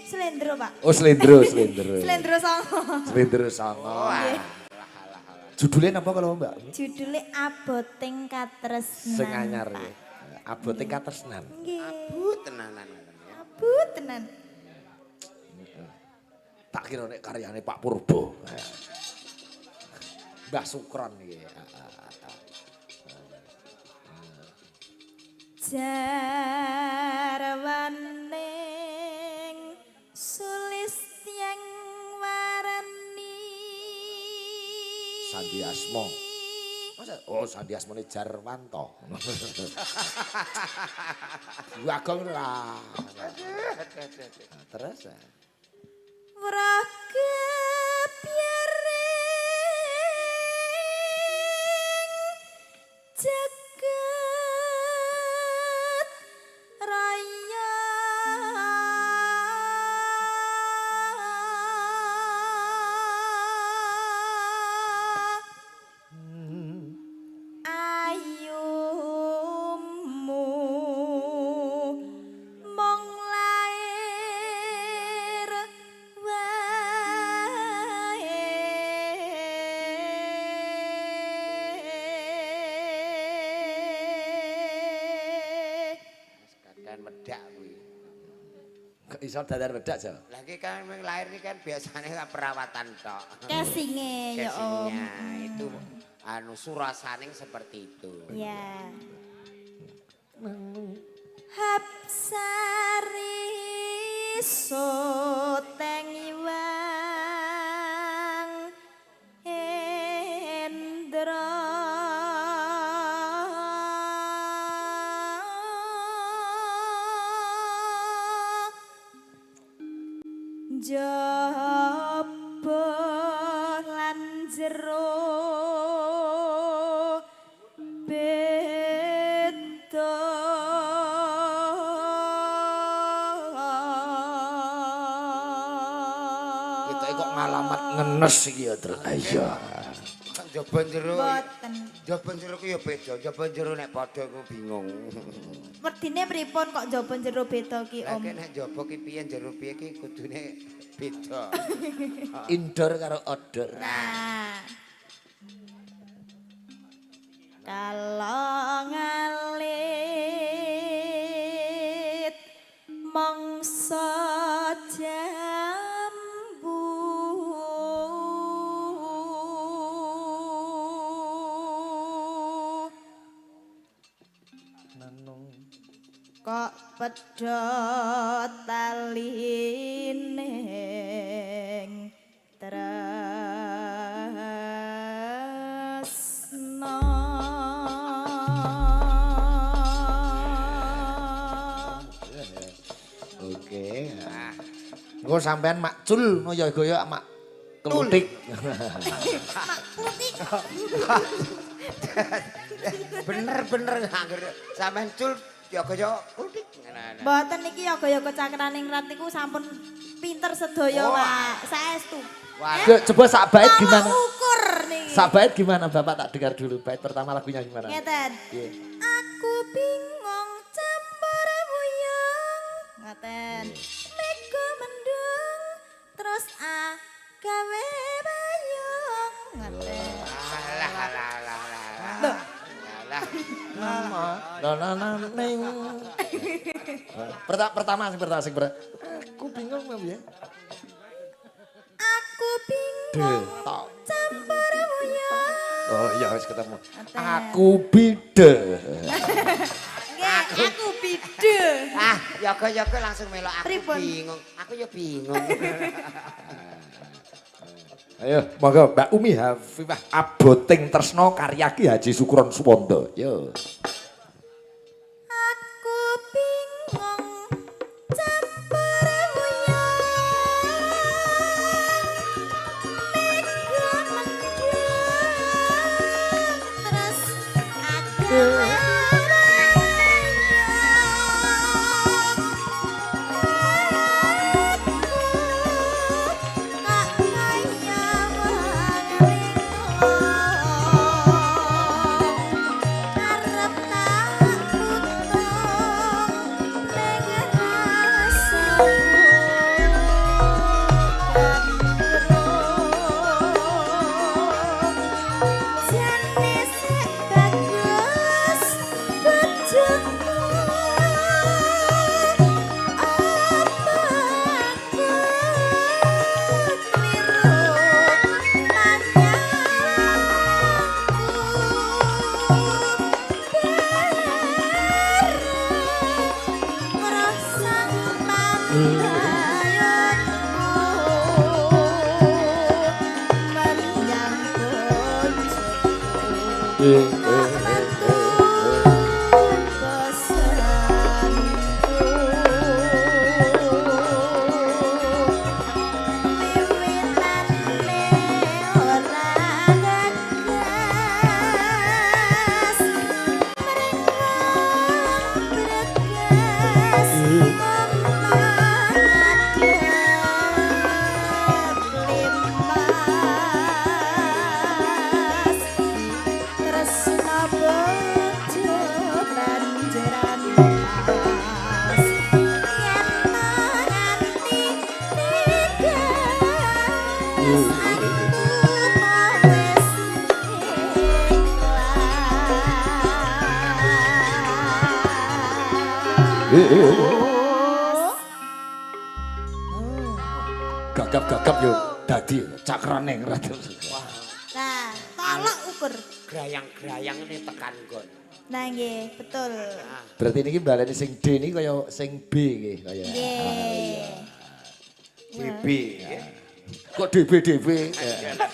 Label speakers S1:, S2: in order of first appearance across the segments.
S1: Slendro, Pak.
S2: Oh, Slendro, Slendro.
S1: Slendro Songo.
S2: Slendro Songo. Judulnya apa kalau Mbak?
S1: Judulnya Aboting Katresnan.
S2: Sing anyar ya. Aboting Katresnan.
S1: Nggih.
S3: Tenanan.
S1: Abu tenan.
S2: Tak kira nek karyane Pak Purbo. Mbah Sukron iki.
S1: Jarwaning Sulistyang Warani.
S2: Sandi Asmo. Masa Sandi Asmone Jarwanto. Wagong lah. Terus
S1: Wraga piring jagat raya. Ayumu mong lair wae.
S3: Kadang medak kuwi.
S2: kok iso dadar wedak, Jo?
S3: Lah iki kan lahir iki kan biasanya kan perawatan tok.
S1: Casinge ya Om.
S3: Casingnya itu surasaning seperti itu.
S1: Ya. Hapsari soteng iwang Hendra. Jaba lan jero beda.
S2: Kita kok ngalamat ngenes iki ya, Tru. Iya.
S3: Jaba jero.
S1: Boten.
S3: Jaba jero ku ya beda. Jaba jero nek padha ku bingung.
S1: Wedine pripun kok jaba jero beda ki
S3: Lah
S1: Om?
S3: nek jaba ki piye jero piye ki kudune beda.
S2: Indoor karo outdoor.
S1: Nah. Kalau ngalit mongso jambu kok pedhot talining tresno.
S2: Oke. Engko sampean makcul ngoyo-goyo mak kelutik.
S3: Bener-bener angger sampean cul ya-ya kutik.
S1: Mboten niki yoga-yoga cakraning rat niku sampun pinter sedaya, Pak. Saestu.
S2: Yuk, coba sak bait gimana?
S1: Ukur niki.
S2: Sak bait gimana Bapak tak dengar dulu. Bait pertama lagunya gimana?
S1: Ngeten.
S2: Iya.
S1: Aku bingung campur buyung. Ngeten. Mego mendung terus gawe bayung. Ngeten. Loh,
S2: Nama ning. Pertama sing aku bingung ya.
S1: aku bingung
S2: Tok.
S1: campur buyung.
S2: Oh iya wis ketemu.
S1: Ngeten.
S2: Aku bide.
S1: Nggih, aku bide.
S3: Yoga-yoga langsung melok aku
S1: Pripun?
S3: bingung. Aku ya bingung.
S2: Ayo, monggo Mbak Umi Hafifah Aboting Tresno karya Ki Haji Sukron Suwondo. Yo.
S1: Aku bingung campur buyung. Mego mendung terus aku arep
S2: Gagap-gagap yo dadi cakrane ngrati.
S1: Nah, tolak ukur.
S3: Grayang-grayang ini tekan nggon.
S1: Nah nggih, betul.
S2: Berarti niki baleni sing D niki kaya sing B nggih kaya.
S1: Nggih.
S3: DB.
S2: Kok DB.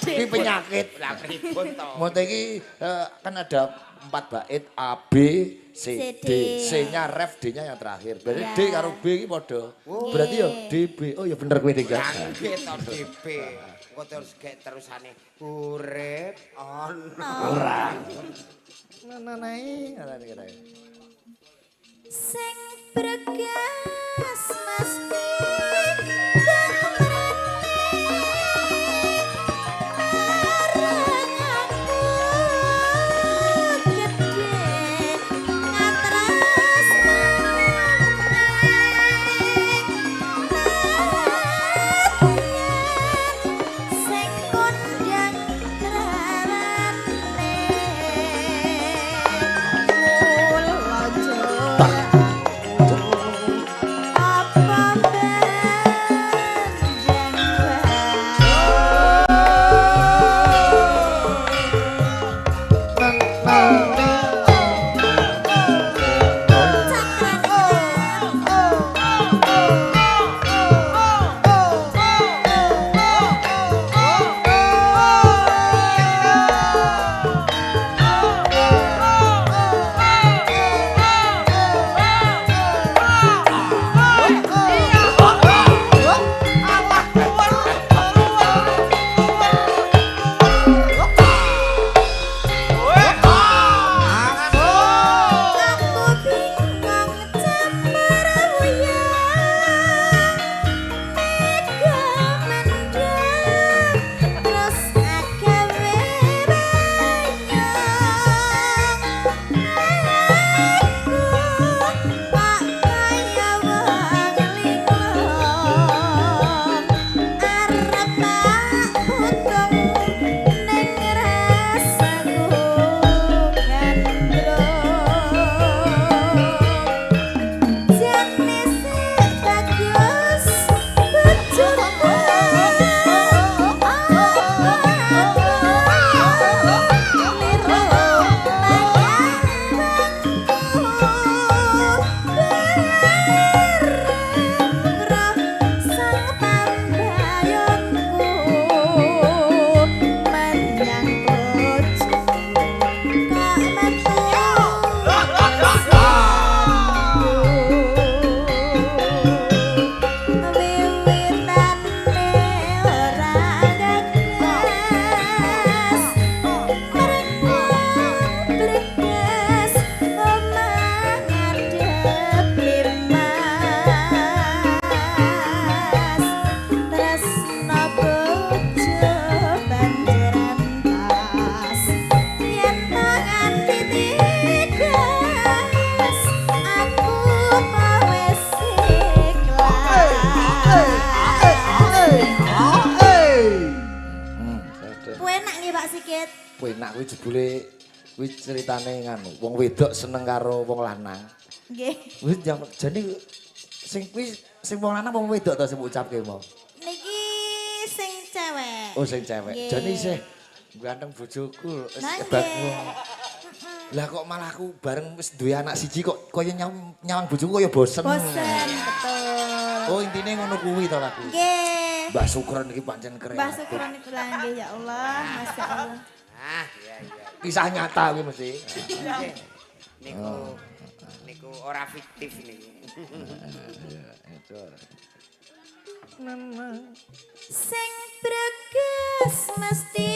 S2: Iki penyakit.
S3: Lah pripun to?
S2: Monte iki kan ada 4 bait A, B, C, D. C-nya ref, D-nya yang terakhir. Berarti D karo B iki padha. Berarti ya DB. Oh ya bener kowe iki.
S3: Nggih to DB. Kok terus gek terusane urip ana.
S2: Ora. Nanae, nanae kira.
S1: Sing bergas mesti
S2: Penak kuwi jebule kuwi ceritane nganu, wong wedok seneng karo wong lanang.
S1: Nggih.
S2: Wis jane sing kuwi sing wong lanang wong wedok to sing ucapke mau.
S1: Niki sing cewek.
S2: Oh sing cewek.
S1: Nggih.
S2: Jane isih ganteng bojoku wis
S1: Nah,
S2: hebatmu.
S1: nggih.
S2: Lah kok malah aku bareng wis duwe anak siji kok kaya nyawang bojoku kaya bosen.
S1: Bosen, betul.
S2: Oh, intine ngono kuwi to lagu.
S1: Nggih.
S2: Mbah Sukron iki pancen keren.
S1: Mbah Sukron itu lah nggih ya Allah, Masya Allah.
S3: Ah, iya iya.
S2: Kisah nyata kuwi mesti.
S3: Niku ora fiktif niki.
S1: Sing breges mesti